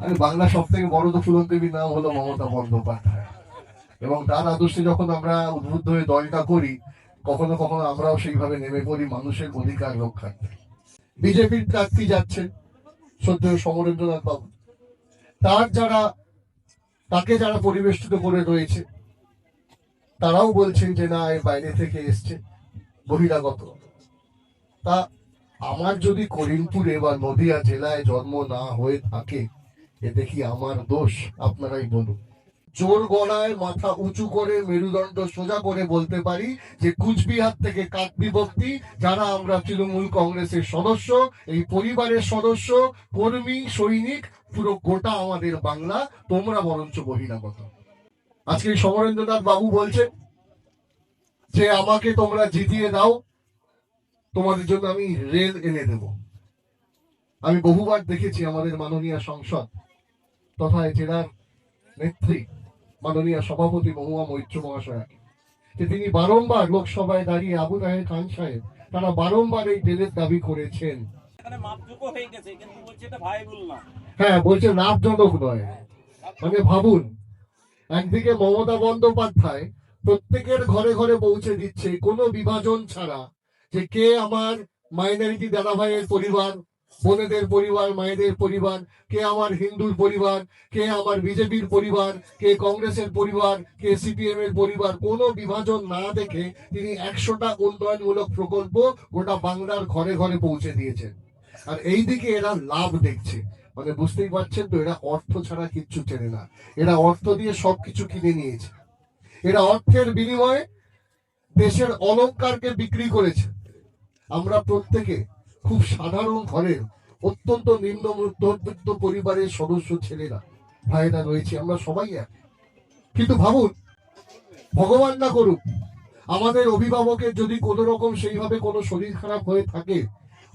আর বাংলা সব থেকে বড় দফুলন দেবীর নাম হলো মমতা বন্দ্যোপাধ্যায়, এবং তার আদর্শে যখন আমরা উদ্বুদ্ধ হয়ে দলটা করি, কখনো কখনো আমরাও সেইভাবে নেমে পড়ি মানুষের অধিকার রক্ষার্থে। বিজেপির প্রার্থী যাচ্ছেন শ্রদ্ধেয় সমরেন্দ্রনাথ বাবু, তার যারা তাকে যারা পরিবেষ্টিত করে রয়েছে তারাও বলছেন যে না, এর বাইরে থেকে এসছে, বহিরাগত। তা আমার যদি করিমপুরে বা নদিয়া জেলায় জন্ম না হয়ে থাকে, এতে কি আমার দোষ? আপনারাই বলুন। জোর গলায় মাথা উঁচু করে মেরুদণ্ড সোজা করে বলতে পারি যে কুচবিহার থেকে কাকবিভক্তি যারা আমরা তৃণমূল কংগ্রেসের সদস্য, এই পরিবারের সদস্য, কর্মী, সৈনিক, পুরো গোটা আমাদের বাংলা, তোমরা বরঞ্চ বহিরাগত। আজকে সমরেন্দ্রনাথ বাবু বলছে যে আমাকে তোমরা জিতিয়ে দাও, তোমাদের জন্য আমি রেল এনে দেব। আমি বহুবার দেখেছি আমাদের মাননীয় সংসদ তথা জেলার নেত্রী মাননীয় সভাপতি মহুয়া মৈত্র মহাশয়, যে তিনি বারংবার লোকসভায় দাঁড়িয়ে আবু তাহের খান সাহেব তারা বারংবার এই রেলের দাবি করেছেন। হ্যাঁ, বলছে লাভজনক নয়। মানে ভাবুন, একদিকে মমতা বন্দ্যোপাধ্যায় প্রত্যেকের ঘরে ঘরে পৌঁছে দিচ্ছে কোনো বিভাজন ছাড়া যে কে আমার মাইনরিটি দাদা ভাইয়ের পরিবার, বোনেদের পরিবার, মায়েদের পরিবার, কে আমার হিন্দুর পরিবার, কে আমার বিজেপির পরিবার, কে কংগ্রেসের পরিবার, কে সিপিএম এর পরিবার, কোনো বিভাজন না দেখে তিনি 100টা উন্নয়নমূলক প্রকল্প গোটা বাংলার ঘরে ঘরে পৌঁছে দিয়েছেন। আর এই দিকে এরা লাভ দেখছে। মানে বুঝতেই পারছেন তো, এরা অর্থ ছাড়া কিচ্ছু চেনে না। এরা অর্থ দিয়ে সবকিছু কিনে নিয়েছে। এরা অর্থের বিনিময়ে দেশের অলংকারকে বিক্রি করেছে। আমরা প্রত্যেকে খুব সাধারণ ঘরের অত্যন্ত নিম্ন মধ্যবিত্ত পরিবারের সদস্য ছেলেরা ভাইরা রয়েছে, আমরা সবাই এক। কিন্তু ভাবুন, ভগবান না করুক আমাদের অভিভাবকের যদি কোনো রকম সেইভাবে কোনো শরীর খারাপ হয়ে থাকে,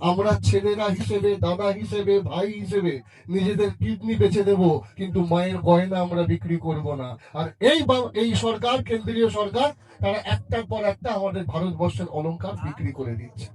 আমরা ছেলেরা হিসেবে, দাদা হিসেবে, ভাই হিসেবে নিজেদের কিডনি বেচে দেব, কিন্তু মায়ের গয়না আমরা বিক্রি করব না। আর এই সরকার, কেন্দ্রীয় সরকার, তারা একটার পর একটা আমাদের ভারতবর্ষের অলংকার বিক্রি করে দিচ্ছে।